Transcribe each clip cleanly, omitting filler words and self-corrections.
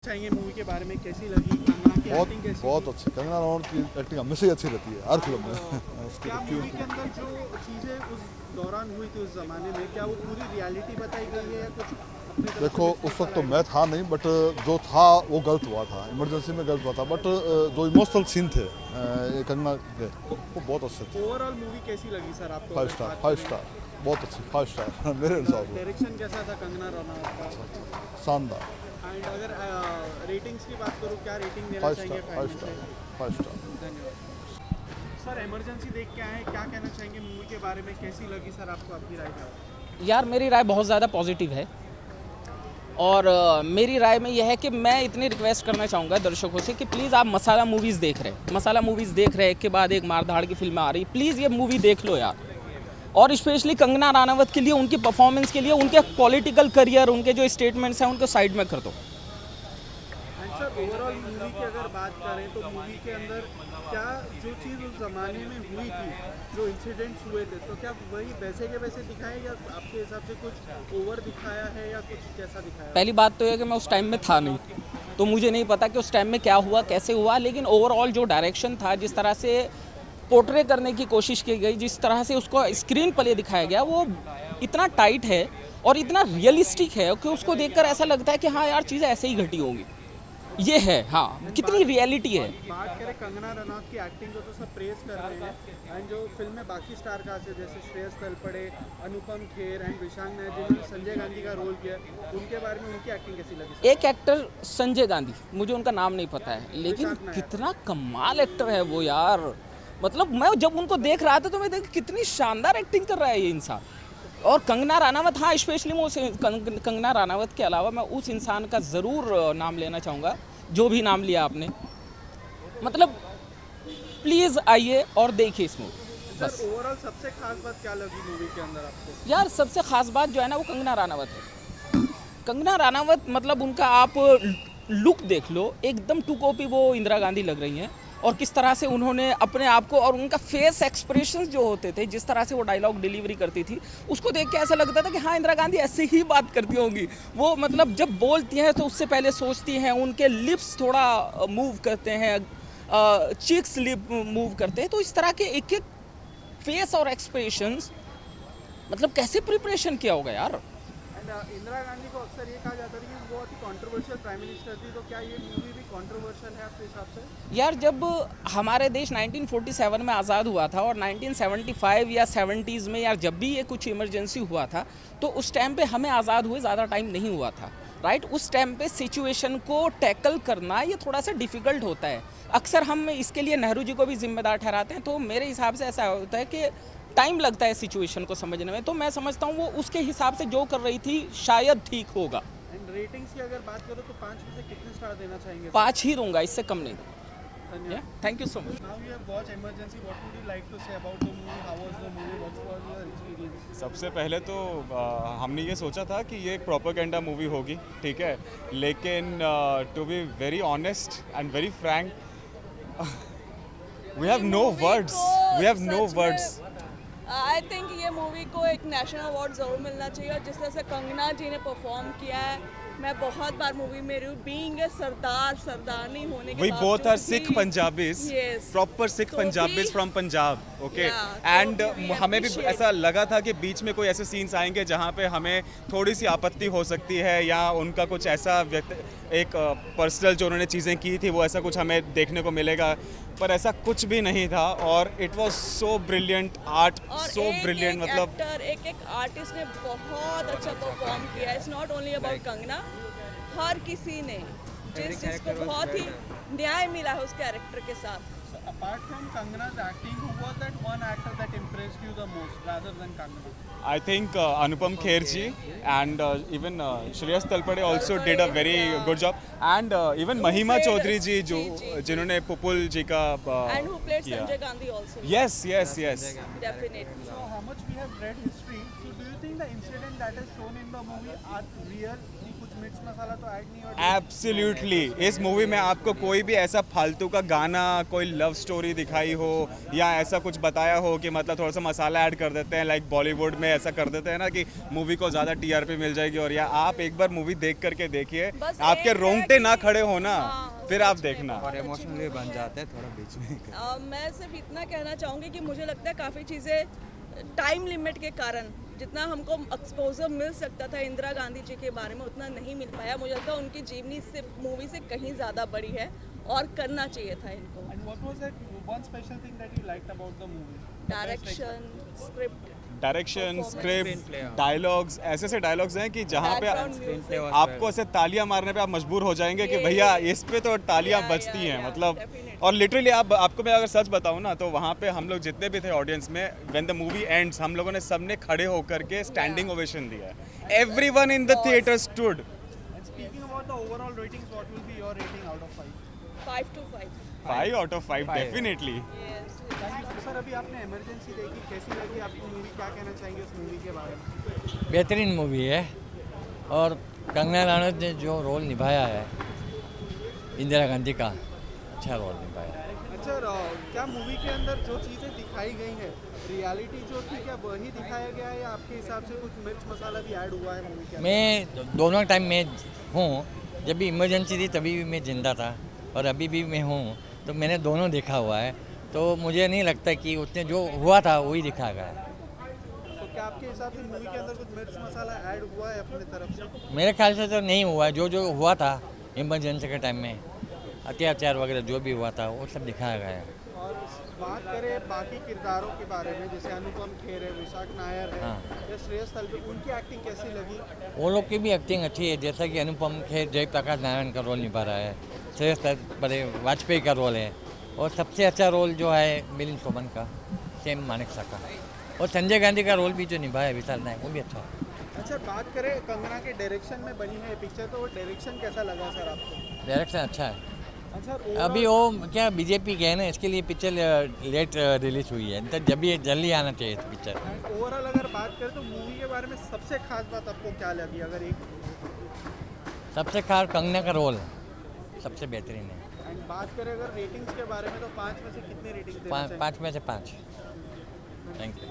चाहिए मूवी के बारे में कैसी लगी, कंगना की बहुत एक्टिंग कैसी बहुत थी? अच्छी। कंगना रनौत की एक्टिंग हमेशा ही अच्छी रहती है हर फिल्म में। उसकी क्या क्यों मूवी के अंदर जो चीज़ें उस दौरान हुई थी उस जमाने में, क्या वो पूरी रियलिटी बताई गई है या कुछ अपनी तरफ देखो से उस वक्त mystical तो मैं idea? था नहीं, बट जो था वो गलत हुआ था, इमरजेंसी में गलत हुआ था। बट जो इमोशनल सीन थे ये कंगना के, वो बहुत अच्छे थे। ओवरऑल मूवी कैसी लगी सर आपको, फाइव अगर स्टार, बात फाइव करें? स्टार, बहुत अच्छी, 5 स्टार मेरे हिसाब से। डायरेक्शन कैसा था कंगना रनौत का? शानदार। एंड अगर रेटिंग्स की बात करूँ, क्या रेटिंग देना फाइव चाहेंगे स्टार, 5 फाइव में स्टार, से? 5 स्टार। धन्यवाद सर। इमरजेंसी देख के आए, क्या कहना चाहेंगे मूवी के बारे में, कैसी लगी सर आपको, आपकी राय क्या है? यार मेरी राय बहुत ज़्यादा पॉजिटिव है और मेरी राय में यह है कि मैं इतनी रिक्वेस्ट करना चाहूँगा दर्शकों से कि प्लीज़ आप मसाला मूवीज़ देख रहे हैं, मसाला मूवीज़ देख रहे हैं, एक के बाद एक मारधाड़ की फिल्में आ रही, प्लीज़ ये मूवी देख लो यार। और स्पेशली कंगना रानावत के लिए, उनकी परफॉर्मेंस के लिए, उनके पॉलिटिकल करियर, उनके जो स्टेटमेंट्स हैं उनको साइड में कर दो। एंड सर ओवरऑल मूवी की अगर बात करें तो मूवी के अंदर क्या जो चीज़ उस ज़माने में हुई थी, जो इंसिडेंट्स हुए थे, तो क्या वही वैसे के वैसे दिखाए या आपके हिसाब से कुछ ओवर दिखाया है या कुछ कैसा दिखाया? पहली बात तो यह कि मैं उस टाइम में था नहीं, तो मुझे नहीं पता कि उस टाइम में क्या हुआ, कैसे हुआ, लेकिन ओवरऑल जो डायरेक्शन था, जिस तरह से पोर्ट्रे करने की कोशिश की गई, जिस तरह से उसको स्क्रीन प्ले दिखाया गया, वो इतना टाइट है और इतना रियलिस्टिक है कि उसको देखकर ऐसा लगता है कि हाँ यार चीज़ें ऐसे ही घटी होंगी। ये है, हाँ, कितनी रियलिटी है। बात करें कंगना रनौत की एक्टिंग को तो सब प्रेज कर रहे हैं, एंड जो फिल्म में बाकी स्टार कास्ट है जैसे श्रेयस तलपड़े, अनुपम खेर एंड विशांग नायक जिन्होंने संजय गांधी का रोल किया, उनके बारे में उनकी एक्टिंग कैसी लगी? एक एक्टर संजय गांधी, मुझे उनका नाम नहीं पता है, लेकिन कितना कमाल एक्टर है वो यार। मतलब मैं जब उनको देख रहा था तो मैं देख कितनी शानदार एक्टिंग कर रहा है ये इंसान। और कंगना रानावत, हाँ, स्पेशली मैं उस कंगना रानावत के अलावा मैं उस इंसान का ज़रूर नाम लेना चाहूँगा जो भी नाम लिया आपने। मतलब प्लीज़ आइए और देखिए इस मूवी बस। सर ओवरऑल सबसे खास बात क्या लगी मूवी के अंदर आपको? यार सबसे ख़ास बात जो है ना वो कंगना रानावत है। कंगना रानावत, मतलब उनका आप लुक देख लो, एकदम टू कॉपी वो इंदिरा गांधी लग रही हैं। और किस तरह से उन्होंने अपने आप को, और उनका फेस एक्सप्रेशंस जो होते थे, जिस तरह से वो डायलॉग डिलीवरी करती थी, उसको देख के ऐसा लगता था कि हाँ इंदिरा गांधी ऐसे ही बात करती होंगी। वो मतलब जब बोलती हैं तो उससे पहले सोचती हैं, उनके लिप्स थोड़ा मूव करते हैं, चीक्स लिप मूव करते हैं, तो इस तरह के एक एक फेस और एक्सप्रेशंस, मतलब कैसे प्रिपरेशन किया होगा यार। एंड इंदिरा गांधी को अक्सर ये कहा जाता है कि वो बहुत ही कंट्रोवर्शियल प्राइम मिनिस्टर थी, तो क्या ये मूवी भी कंट्रोवर्शियल है आपके हिसाब से? यार जब हमारे देश 1947 में आज़ाद हुआ था और 1975 या 70s में, यार जब भी ये कुछ इमरजेंसी हुआ था, तो उस टाइम पे हमें आज़ाद हुए ज़्यादा टाइम नहीं हुआ था, राइट। उस टाइम पे सिचुएशन को टैकल करना ये थोड़ा सा डिफ़िकल्ट होता है। अक्सर हम इसके लिए नेहरू जी को भी जिम्मेदार ठहराते हैं, तो मेरे हिसाब से ऐसा होता है कि टाइम लगता है सिचुएशन को समझने में। तो मैं समझता हूँ वो उसके हिसाब से जो कर रही थी शायद ठीक होगा। एंड रेटिंग्स की अगर बात करो तो 5 में से कितने स्टार देना चाहेंगे? 5 ही दूंगा, इससे कम नहीं। धन्यवाद। Thank you so much. Now you have watched Emergency. What would you like to say about the movie? How was the movie? What was your experience? सबसे पहले तो हमने ये सोचा था कि ये एक प्रोपेगेंडा मूवी होगी, ठीक है, लेकिन to be very honest and very frank, we have no words, we have no words. I think ये मूवी को एक नेशनल अवार्ड ज़रूर मिलना चाहिए, और जिस तरह से कंगना जी ने परफॉर्म किया है, मैं बहुत बार मूवी में रही हूँ, बीइंग ए सरदार, सरदारनी होने के We both are बावजूद Sikh भी- Punjabis, Yes. proper Sikh तो Punjabis भी- from Punjab, okay? Yeah, And तो we हमें भी appreciate- ऐसा लगा था कि बीच में कोई ऐसे सीन्स आएंगे जहाँ पे हमें थोड़ी सी आपत्ति हो सकती है, या उनका कुछ ऐसा एक पर्सनल जो उन्होंने चीज़ें की थी वो ऐसा कुछ हमें देखने को मिलेगा, पर ऐसा कुछ भी नहीं था। और it was so brilliant art, और सो ब्रिलियंट, मतलब एक्टर, एक आर्टिस्ट ने बहुत अच्छा परफॉर्म किया। It's not only about Kangana, हर किसी ने जिसको बहुत ही न्याय मिला है उस कैरेक्टर के साथ। So apart from Kangana's acting, who was that one actor that impressed you the most rather than Kangana? I think Anupam Kher ji and even Shreyas Talpade also did a very good job, and even Mahima played- Chaudhary ji जो जी। जिन्होंने पुपुल जी का and who played किया। Sanjay Gandhi also. Yes, yes, yes. Definitely. So how much we have read history, so do you think the incident that is shown in the movie are real? कि कुछ मिर्च मसाला तो add नहीं होता? एब्सोल्युटली, इस movie में आपको कोई भी ऐसा फालतू का गाना, कोई लव स्टोरी दिखाई हो या ऐसा कुछ बताया हो कि मतलब थोड़ा सा मसाला ऐड कर देते हैं, लाइक बॉलीवुड में ऐसा कर देते हैं ना कि मूवी को ज़्यादा टीआरपी मिल जाएगी, और या आप एक बार मूवी देख करके देखिए, बस आपके एक है रोंगटे ना कि- खड़े हो ना, हाँ, फिर आप सच में देखना। बहुत और अच्छी इमोशनली बन जाते हैं थोड़ा बीच में। मैं सिर्फ इतना कहना चाहूँगी कि मुझे लगता है काफ़ी चीज़ें टाइम लिमिट के कारण जितना हमको एक्सपोजर मिल सकता था इंदिरा गांधी जी के बारे में उतना नहीं मिल पाया। मुझे लगता है उनकी जीवनी से मूवी से कहीं ज़्यादा बड़ी है और करना चाहिए था इनको। And what was that one special thing that you liked about the movie? Direction, script, direction, Performance. Script, Screenplay, हाँ। डायलॉग्स, ऐसे ऐसे डायलॉग्स हैं कि जहाँ पे Background Screenplay music. was आपको ऐसे तालियां मारने पे आप मजबूर हो जाएंगे कि ये- भैया इस पे तो तालियां Yeah, बजती yeah, हैं, yeah, मतलब। definitely. और लिटरली आपको मैं अगर सच बताऊं ना, तो वहाँ पे हम लोग जितने भी थे ऑडियंस में, व्हेन द मूवी एंड्स, हम लोगों ने सबने खड़े होकर के स्टैंडिंग ओवेशन दिया। Everyone in the theatre stood. And speaking about the overall ratings, what will be your rating out of 5? 5 to 5. 5 out of 5 Five. Definitely. Yes. Sir, अभी आपने इमरजेंसी देखी, कैसी लगी आपकी मूवी? क्या कहना चाहेंगे उस मूवी के बारे में? बेहतरीन मूवी है और कंगना रनौत ने जो रोल निभाया है इंदिरा गांधी का, अच्छा रोल निभाया है। अच्छा, क्या मूवी के अंदर जो चीज़ें दिखाई गई हैं, रियलिटी जो थी, क्या वही दिखाया गया है या आपके हिसाब से कुछ मिर्च मसाला भी ऐड हुआ है मूवी के अंदर? मैं दोनों टाइम में हूँ, जब भी इमरजेंसी थी तभी भी मैं जिंदा था और अभी भी मैं हूँ, तो मैंने दोनों देखा हुआ है, तो मुझे नहीं लगता कि उसने जो हुआ था वही दिखाया गया है। तो क्या आपके हिसाब से मूवी के अंदर कुछ मिर्च मसाला ऐड हुआ है अपने तरफ से? मेरे ख्याल से तो नहीं हुआ है, जो जो हुआ था इमरजेंसी के टाइम में, अत्याचार वगैरह जो भी हुआ था वो सब दिखाया गया है। और बात करें बाकी किरदारों के बारे में, जैसे अनुपम खेर है, विशाख नायर है, हाँ। या श्रेयस तलवे, उनकी एक्टिंग कैसी लगी? वो लोग की भी एक्टिंग अच्छी है, जैसा कि अनुपम खेर जयप्रकाश नारायण का रोल निभा रहा है, श्रेयस बड़े वाजपेयी का रोल है, और सबसे अच्छा रोल जो है मिलिंद सोमन का, सेम मानेकशॉ का, और संजय गांधी का रोल भी जो निभाया विशाल नायक, वो भी अच्छा है। अच्छा, बात करें कंगना के डायरेक्शन में बनी है पिक्चर, तो वो डायरेक्शन कैसा लगा सर आपको? डायरेक्शन अच्छा है। अच्छा, अभी वो क्या बीजेपी के है ना, इसके लिए पिक्चर लेट रिलीज हुई है, तो जब भी जल्दी आना चाहिए पिक्चर। ओवरऑल अगर बात करें तो मूवी के बारे में सबसे खास बात आपको क्या लगी? अगर एक सबसे खास कंगना का रोल सबसे बेहतरीन है। एंड बात करें अगर रेटिंग्स के बारे में, तो 5 में से कितने रेटिंग देना चाहिए? 5 में से 5। Thank you.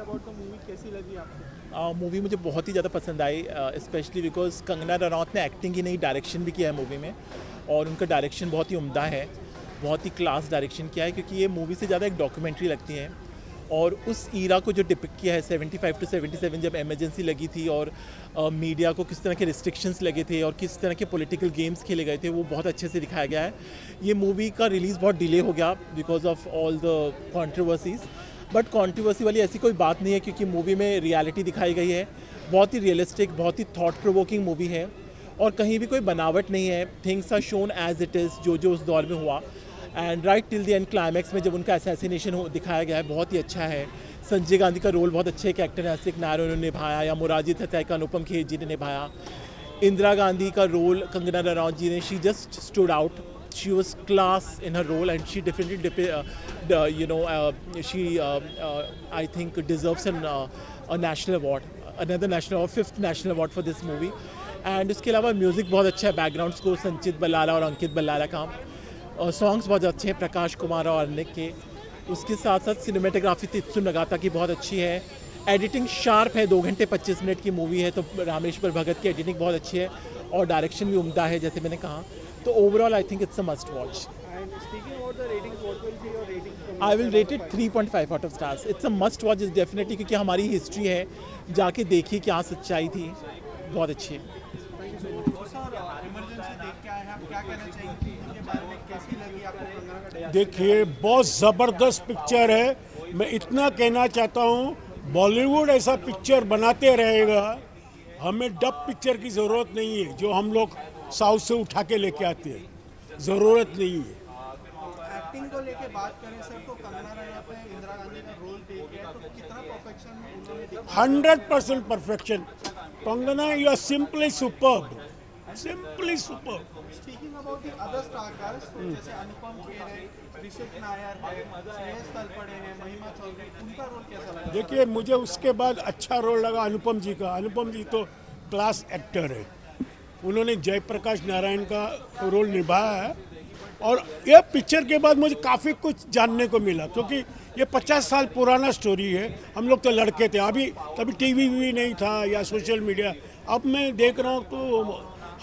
About the movie कैसी लगी आपको? मूवी मुझे बहुत ही ज़्यादा पसंद आई, स्पेशली बिकॉज कंगना रनौत ने एक्टिंग ही नहीं डायरेक्शन भी किया है मूवी में, और उनका डायरेक्शन बहुत ही उम्दा है, बहुत ही क्लास डायरेक्शन किया है, क्योंकि ये मूवी से ज़्यादा एक डॉक्यूमेंट्री लगती है, और उस ईरा को जो डिपिक्ट किया है 75 to 77, जब इमरजेंसी लगी थी और मीडिया को किस तरह के रिस्ट्रिक्शंस लगे थे और किस तरह के पॉलिटिकल गेम्स खेले गए थे, वो बहुत अच्छे से दिखाया गया है। ये मूवी का रिलीज़ बहुत डिले हो गया because of all the controversies, but controversy वाली ऐसी कोई बात नहीं है, क्योंकि मूवी में रियलिटी दिखाई गई है, बहुत ही रियलिस्टिक, बहुत ही थॉट प्रोवोकिंग मूवी है, और कहीं भी कोई बनावट नहीं है। Things are shown as it is, जो जो उस दौर में हुआ, and right till the end climax में जब उनका असैसिनेशन दिखाया गया है, बहुत ही अच्छा है। संजय गांधी का रोल बहुत अच्छे कैरेक्टर हंसिक नायर ने निभाया, या मुराजी देसाई का अनुपम खेर जी ने निभाया। इंदिरा गांधी का रोल कंगना रनौत जी ने, she just stood out, she was class in her role, and she differently I think deserves a national award, another national award, 5th national award for this movie. And उसके अलावा म्यूज़िक बहुत अच्छा है, background score संचित बल्लाला और अंकित बल्लाला का, और songs बहुत अच्छे हैं प्रकाश कुमार और अर्निक के। उसके साथ साथ सिनेमेटोग्राफी तित्सु नगाता की बहुत अच्छी है, एडिटिंग शार्प है, 2 घंटे 25 मिनट की मूवी है, तो रामेश्वर भगत की एडिटिंग बहुत अच्छी है, और डायरेक्शन भी उम्दा है जैसे मैंने कहा। तो overall I think it's a must watch. And speaking about the ratings, what will be your rating? I will rate it 3.5 out of stars. It's a must watch is definitely, क्योंकि हमारी history है, जाके देखिए क्या सच्चाई थी, बहुत अच्छी है। सर, इमरजेंसी देख के आए हैं, आप क्या कहना चाहेंगे इसके बारे में? कैसी लगी आपको कंगना का डायरेक्शन? देखिए, बहुत ज़बरदस्त पिक्चर है। मैं इतना कहना चाहता हूँ, बॉलीवुड ऐसा पिक्चर बनाते रहेगा, हमें डब पिक्चर की ज़रूरत नहीं है, जो हम लोग साउथ से उठा के लेके आते हैं, ज़रूरत नहीं है। एक्टिंग को लेके बात करें सर, तो कंगना रनौत ने इंदिरा गांधी का रोल प्ले किया है, तो कितना परफेक्शन उन्होंने दिखाया? 100% perfection. Kangana, you are simply superb, simply superb. Speaking about the other star cast, तो जैसे अनुपम खेर है, ऋषिक नायर है, श्रेयस तलपड़े हैं, महिमा चौधरी, उनका रोल कैसा लगा? देखिए, मुझे उसके बाद अच्छा रोल लगा अनुपम जी का। अनुपम जी तो क्लास एक्टर है, उन्होंने जयप्रकाश नारायण का रोल निभाया है। और ये पिक्चर के बाद मुझे काफ़ी कुछ जानने को मिला, क्योंकि ये 50 साल पुराना स्टोरी है। हम लोग तो लड़के थे, अभी तभी टीवी भी नहीं था या सोशल मीडिया। अब मैं देख रहा हूँ तो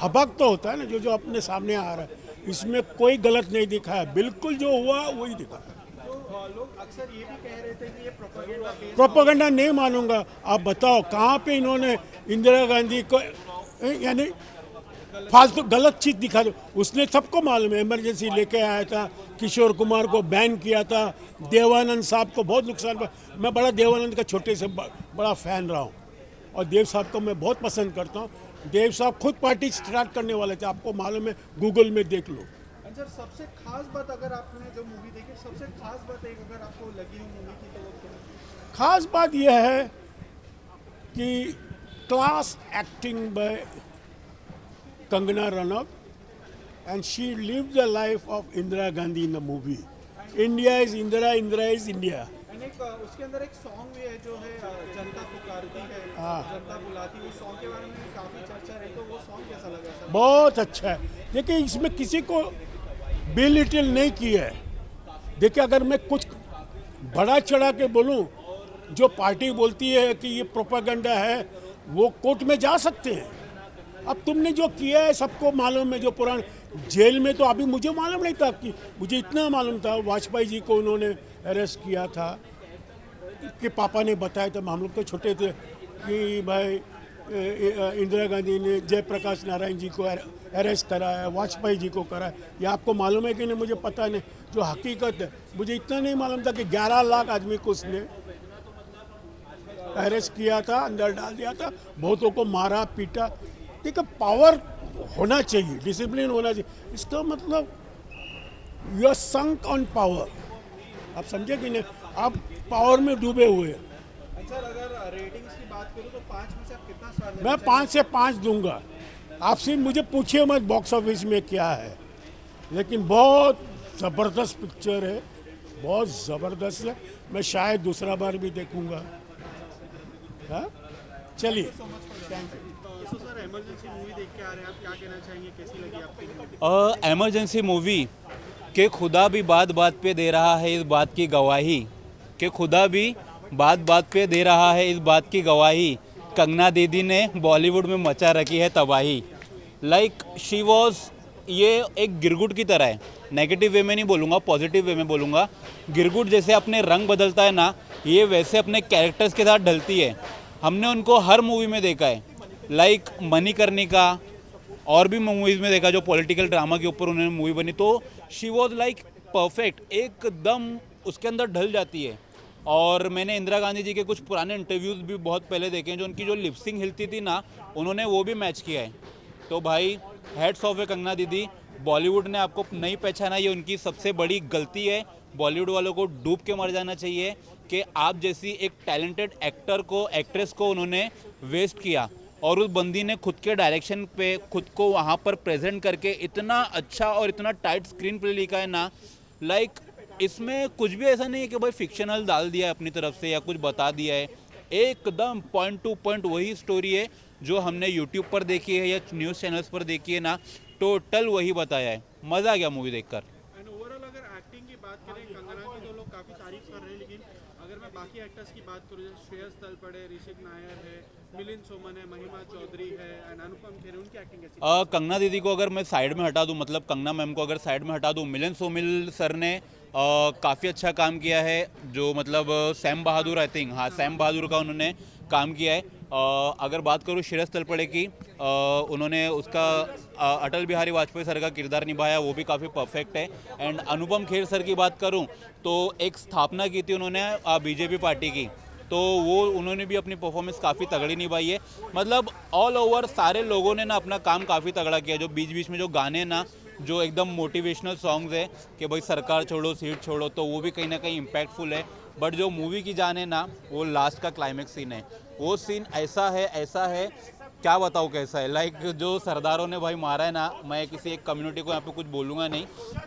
हबक तो होता है ना, जो अपने सामने आ रहा है। इसमें कोई गलत नहीं दिखाया, बिल्कुल जो हुआ वही दिखा। तो लोग अक्सर ये भी कह रहे थे कि ये प्रोपेगेंडा बेस्ड, प्रोपेगेंडा नहीं मानूंगा। आप बताओ कहाँ पे इन्होंने इंदिरा गांधी को यानी फालतू गलत चीज़ दिखा दो। उसने सबको मालूम है, इमरजेंसी लेके आया था, किशोर कुमार को बैन किया था, देवानंद साहब को बहुत नुकसान हुआ। मैं बड़ा देवानंद का छोटे से बड़ा फ़ैन रहा हूँ और देव साहब को मैं बहुत पसंद करता हूँ। देव साहब खुद पार्टी स्टार्ट करने वाले थे, आपको मालूम है, गूगल में देख लो। सर सबसे खास बात अगर आपने जो मूवी देखी, सबसे खास बात एक अगर आपको लगी मूवी की तो वो क्या है? खास बात यह है कि class acting by Kangana Ranaut and she lived the life of Indira Gandhi in the movie. India is Indira, Indira is India. एक उसके अंदर एक सॉन्ग भी है जो है जनता पुकारती है, जनता बुलाती है। उस सॉन्ग के बारे में काफ़ी चर्चा रही, तो वो सॉन्ग कैसा लगा सर? बहुत अच्छा है। देखिए इसमें किसी को बेलिटिल नहीं किया है। देखिए अगर मैं कुछ बड़ा चढ़ा के बोलूं, जो पार्टी बोलती है कि ये प्रोपेगेंडा है, वो कोर्ट में जा सकते हैं। अब तुमने जो किया है सबको मालूम है। जो पुराने जेल में तो अभी मुझे मालूम नहीं था, कि मुझे इतना मालूम था वाजपेयी जी को उन्होंने अरेस्ट किया था, कि पापा ने बताया था, हम लोग तो छोटे थे, कि भाई इंदिरा गांधी ने जयप्रकाश नारायण जी को अरेस्ट कराया, वाजपेयी जी को कराया। ये आपको मालूम है कि नहीं मुझे पता नहीं। जो हकीकत है, मुझे इतना नहीं मालूम था कि 11 लाख आदमी को उसने अरेस्ट किया था, अंदर डाल दिया था, बहुतों को मारा पीटा। देखिए पावर होना चाहिए, डिसिप्लिन होना चाहिए। इसका मतलब you are sunk on power. आप समझे कि नहीं, आप पावर में डूबे हुए हैं। सर अगर रेटिंग्स की बात करूं तो 5 में से आप कितना स्टार देना मैं 5 से 5 दूंगा। आपसे मुझे पूछिए मत बॉक्स ऑफिस में क्या है, लेकिन बहुत ज़बरदस्त पिक्चर है, बहुत ज़बरदस्त है। मैं शायद दूसरा बार भी देखूंगा। हाँ चलिए, थैंक यू। तो सर इमरजेंसी मूवी देख के आ रहे हैं, आप क्या कहना चाहेंगे, कैसी लगी आपको? इमरजेंसी मूवी के खुदा भी बात बात पे दे रहा है इस बात की गवाही, कि खुदा भी बात बात पे दे रहा है इस बात की गवाही, कंगना दीदी ने बॉलीवुड में मचा रखी है तबाही। लाइक शी वॉज, ये एक गिरगुट की तरह है। नेगेटिव वे में नहीं बोलूँगा, पॉजिटिव वे में बोलूँगा। गिरगुट जैसे अपने रंग बदलता है ना, ये वैसे अपने कैरेक्टर्स के साथ ढलती है। हमने उनको हर मूवी में देखा है, लाइक मणिकर्णिका और भी मूवीज़ में देखा जो पॉलिटिकल ड्रामा के ऊपर उन्होंने मूवी बनी, तो शी वॉज लाइक परफेक्ट, एकदम उसके अंदर ढल जाती है। और मैंने इंदिरा गांधी जी के कुछ पुराने इंटरव्यूज़ भी बहुत पहले देखे हैं, जो उनकी जो लिपसिंग हिलती थी ना, उन्होंने वो भी मैच किया है। तो भाई हेड्स ऑफ है कंगना दीदी, बॉलीवुड ने आपको नहीं पहचाना, ये उनकी सबसे बड़ी गलती है। बॉलीवुड वालों को डूब के मर जाना चाहिए कि आप जैसी एक टैलेंटेड एक्टर को, एक्ट्रेस को उन्होंने वेस्ट किया, और उस बंदी ने खुद के डायरेक्शन पे खुद को वहाँ पर प्रेजेंट करके इतना अच्छा और इतना टाइट स्क्रीन प्ले लिखा है ना। लाइक इसमें कुछ भी ऐसा नहीं है कि भाई फिक्शनल डाल दिया है अपनी तरफ से या कुछ बता दिया है, एकदम पॉइंट टू पॉइंट वही स्टोरी है जो हमने यूट्यूब पर देखी है या न्यूज़ चैनल्स पर देखी है ना, टोटल वही बताया है। मज़ा आ गया मूवी देखकर। एंड ओवरऑल अगर एक्टिंग की बात करें, कंगना की तो लोग काफ़ी तारीफ कर रहे हैं, लेकिन अगर मैं बाकी एक्टर्स की बात करूँ, जैसे श्रेयस तलपड़े, ऋषिक नायर है, मिलिंद सोमन है, महिमा चौधरी है एंड अनुपम खेर, उनकी एक्टिंग कैसी? कंगना दीदी को अगर मैं साइड में हटा दूं, मतलब कंगना मैम को अगर साइड में हटा दूं, मिलिंद सोमन सर ने काफ़ी अच्छा काम किया है। जो मतलब सैम बहादुर, आई थिंक, हाँ सैम बहादुर का उन्होंने काम किया है। अगर बात करूँ श्रेयस तलपड़े की, उन्होंने उसका अटल बिहारी वाजपेयी सर का किरदार निभाया, वो भी काफ़ी परफेक्ट है। एंड अनुपम खेर सर की बात करूं तो एक स्थापना की थी उन्होंने बीजेपी पार्टी की, तो वो उन्होंने भी अपनी परफॉर्मेंस काफ़ी तगड़ी निभाई है। मतलब ऑल ओवर सारे लोगों ने ना अपना काम काफ़ी तगड़ा किया। जो बीच बीच में जो गाने ना, जो एकदम मोटिवेशनल सॉन्ग्स है कि भाई सरकार छोड़ो सीट छोड़ो, तो वो भी कहीं ना कहीं इम्पैक्टफुल है। बट जो मूवी की जान है ना, वो लास्ट का क्लाइमेक्स सीन है। वो सीन ऐसा है क्या बताऊँ कैसा है। लाइक जो सरदारों ने भाई मारा है ना, मैं किसी एक कम्युनिटी को यहाँ पे कुछ बोलूँगा नहीं,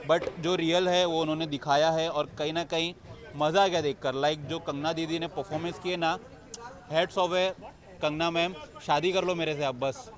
बट जो रियल है वो उन्होंने दिखाया है और कहीं ना कहीं मज़ा आ गया देखकर। लाइक जो कंगना दीदी ने परफॉर्मेंस किए ना, हेड्स ऑफ है कंगना मैम, शादी कर लो मेरे से आप बस।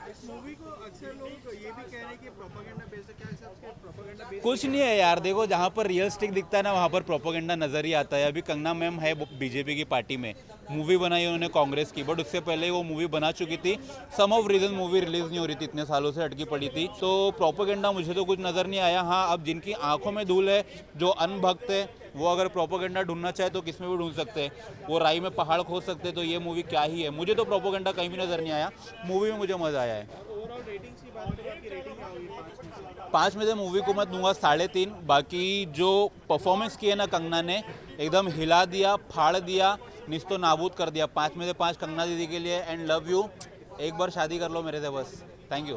इस मूवी को अक्सर लोग ये भी कह रहे हैं कि प्रोपेगेंडा बेस्ड है, क्या हिसाब से प्रोपेगेंडा बेस्ड? कुछ नहीं है यार, देखो जहाँ पर रियलिस्टिक दिखता है ना वहाँ पर प्रोपोगेंडा नज़र ही आता है। अभी कंगना मैम है बीजेपी की पार्टी में, मूवी बनाई उन्होंने कांग्रेस की, बट उससे पहले वो मूवी बना चुकी थी। सम ऑफ रीजन मूवी रिलीज नहीं हो रही थी, इतने सालों से अटकी पड़ी थी, तो प्रोपोगेंडा मुझे तो कुछ नज़र नहीं आया। हाँ, अब जिनकी आंखों में धूल है, जो अनभक्त है, वो अगर प्रोपोगेंडा ढूंढना चाहे तो किसमें भी ढूंढ सकते हैं, वो राई में पहाड़ खोद सकते हैं, तो ये मूवी क्या ही है। मुझे तो प्रोपोगेंडा कहीं भी नज़र नहीं आया, मूवी में मुझे मज़ा आया है। ओवरऑल रेटिंग्स की बात करें, आपकी रेटिंग क्या होगी 5 में से? 5 में से मूवी को मैं दूंगा 3.5। बाकी जो परफॉर्मेंस की है ना कंगना ने, एकदम हिला दिया, फाड़ दिया, निस्तो नाबूद कर दिया। 5 में से 5 कंगना दीदी के लिए। एंड लव यू, एक बार शादी कर लो मेरे से बस। Thank you.